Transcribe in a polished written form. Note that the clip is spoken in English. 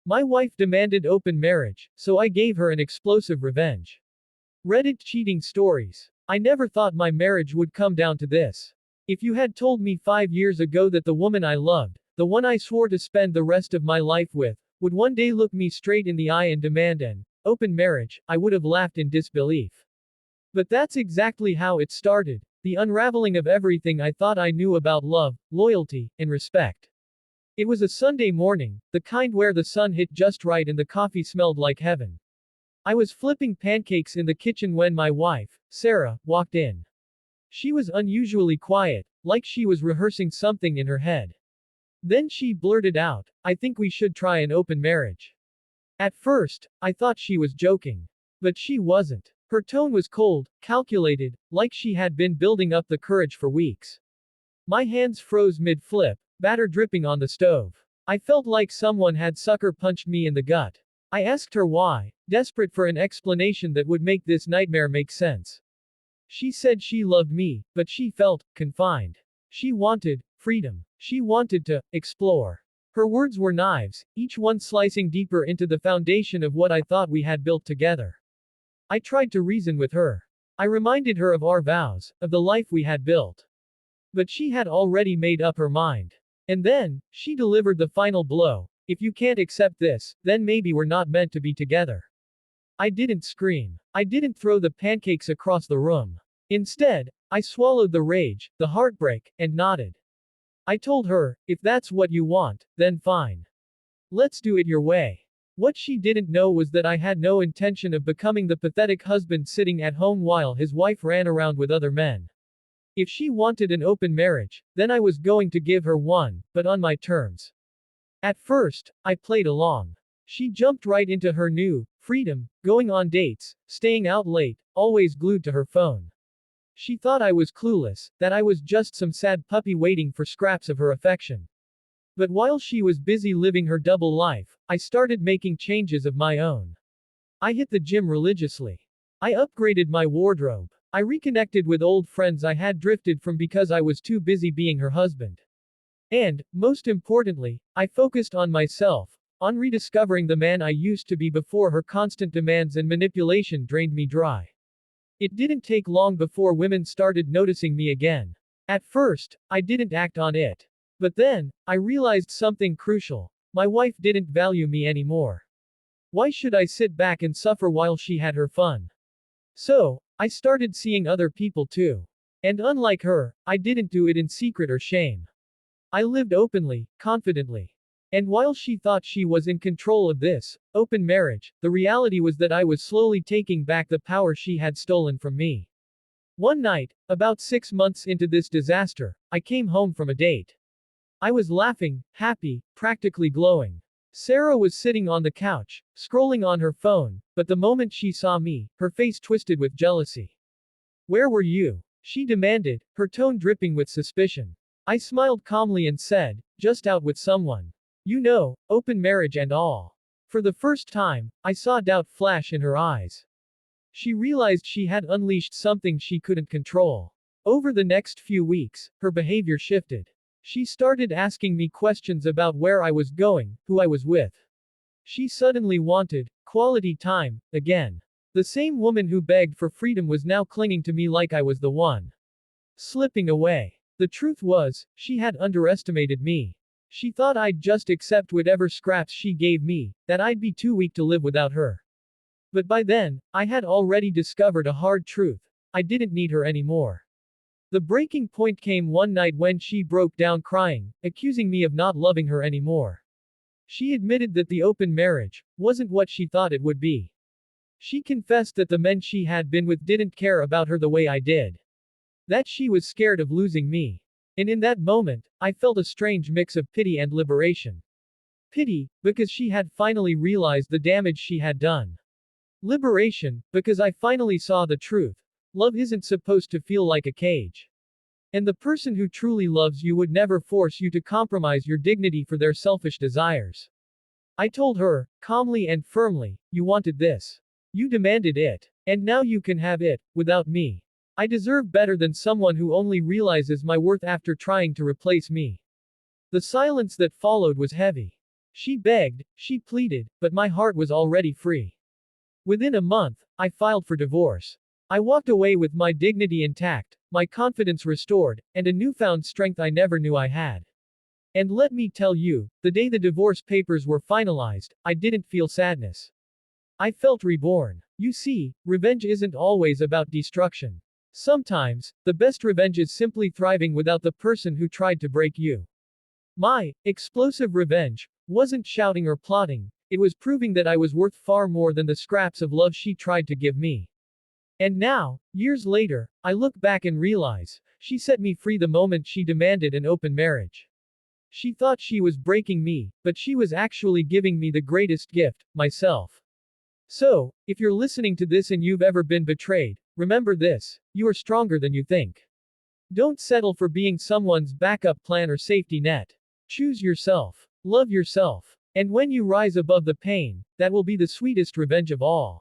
My wife demanded open marriage, so I gave her an explosive revenge. Reddit cheating stories. I never thought my marriage would come down to this. If you had told me 5 years ago that the woman I loved, the one I swore to spend the rest of my life with, would one day look me straight in the eye and demand an open marriage, I would have laughed in disbelief. But that's exactly how it started, the unraveling of everything I thought I knew about love, loyalty, and respect. It was a Sunday morning, the kind where the sun hit just right and the coffee smelled like heaven. I was flipping pancakes in the kitchen when my wife, Sarah, walked in. She was unusually quiet, like she was rehearsing something in her head. Then she blurted out, "I think we should try an open marriage." At first, I thought she was joking. But she wasn't. Her tone was cold, calculated, like she had been building up the courage for weeks. My hands froze mid-flip, batter dripping on the stove. I felt like someone had sucker punched me in the gut. I asked her why, desperate for an explanation that would make this nightmare make sense. She said she loved me, but she felt confined. She wanted freedom. She wanted to explore. Her words were knives, each one slicing deeper into the foundation of what I thought we had built together. I tried to reason with her. I reminded her of our vows, of the life we had built. But she had already made up her mind. And then, she delivered the final blow. If you can't accept this, then maybe we're not meant to be together. I didn't scream. I didn't throw the pancakes across the room. Instead, I swallowed the rage, the heartbreak, and nodded. I told her, if that's what you want, then fine. Let's do it your way. What she didn't know was that I had no intention of becoming the pathetic husband sitting at home while his wife ran around with other men. If she wanted an open marriage, then I was going to give her one, but on my terms. At first, I played along. She jumped right into her new freedom, going on dates, staying out late, always glued to her phone. She thought I was clueless, that I was just some sad puppy waiting for scraps of her affection. But while she was busy living her double life, I started making changes of my own. I hit the gym religiously. I upgraded my wardrobe. I reconnected with old friends I had drifted from because I was too busy being her husband. And, most importantly, I focused on myself, on rediscovering the man I used to be before her constant demands and manipulation drained me dry. It didn't take long before women started noticing me again. At first, I didn't act on it. But then, I realized something crucial. My wife didn't value me anymore. Why should I sit back and suffer while she had her fun? So, I started seeing other people too. And unlike her, I didn't do it in secret or shame. I lived openly, confidently. And while she thought she was in control of this open marriage, the reality was that I was slowly taking back the power she had stolen from me. One night, about 6 months into this disaster, I came home from a date. I was laughing, happy, practically glowing. Sarah was sitting on the couch, scrolling on her phone, but the moment she saw me, her face twisted with jealousy. "Where were you?" she demanded, her tone dripping with suspicion. I smiled calmly and said, "Just out with someone. You know, open marriage and all." For the first time, I saw doubt flash in her eyes. She realized she had unleashed something she couldn't control. Over the next few weeks, her behavior shifted. She started asking me questions about where I was going, who I was with. She suddenly wanted quality time again. The same woman who begged for freedom was now clinging to me like I was the one slipping away. The truth was, she had underestimated me. She thought I'd just accept whatever scraps she gave me, that I'd be too weak to live without her. But by then, I had already discovered a hard truth. I didn't need her anymore. The breaking point came one night when she broke down crying, accusing me of not loving her anymore. She admitted that the open marriage wasn't what she thought it would be. She confessed that the men she had been with didn't care about her the way I did. That she was scared of losing me. And in that moment, I felt a strange mix of pity and liberation. Pity, because she had finally realized the damage she had done. Liberation, because I finally saw the truth. Love isn't supposed to feel like a cage. And the person who truly loves you would never force you to compromise your dignity for their selfish desires. I told her, calmly and firmly, you wanted this. You demanded it. And now you can have it, without me. I deserve better than someone who only realizes my worth after trying to replace me. The silence that followed was heavy. She begged, she pleaded, but my heart was already free. Within a month, I filed for divorce. I walked away with my dignity intact, my confidence restored, and a newfound strength I never knew I had. And let me tell you, the day the divorce papers were finalized, I didn't feel sadness. I felt reborn. You see, revenge isn't always about destruction. Sometimes, the best revenge is simply thriving without the person who tried to break you. My explosive revenge wasn't shouting or plotting, it was proving that I was worth far more than the scraps of love she tried to give me. And now, years later, I look back and realize, she set me free the moment she demanded an open marriage. She thought she was breaking me, but she was actually giving me the greatest gift, myself. So, if you're listening to this and you've ever been betrayed, remember this, you are stronger than you think. Don't settle for being someone's backup plan or safety net. Choose yourself. Love yourself. And when you rise above the pain, that will be the sweetest revenge of all.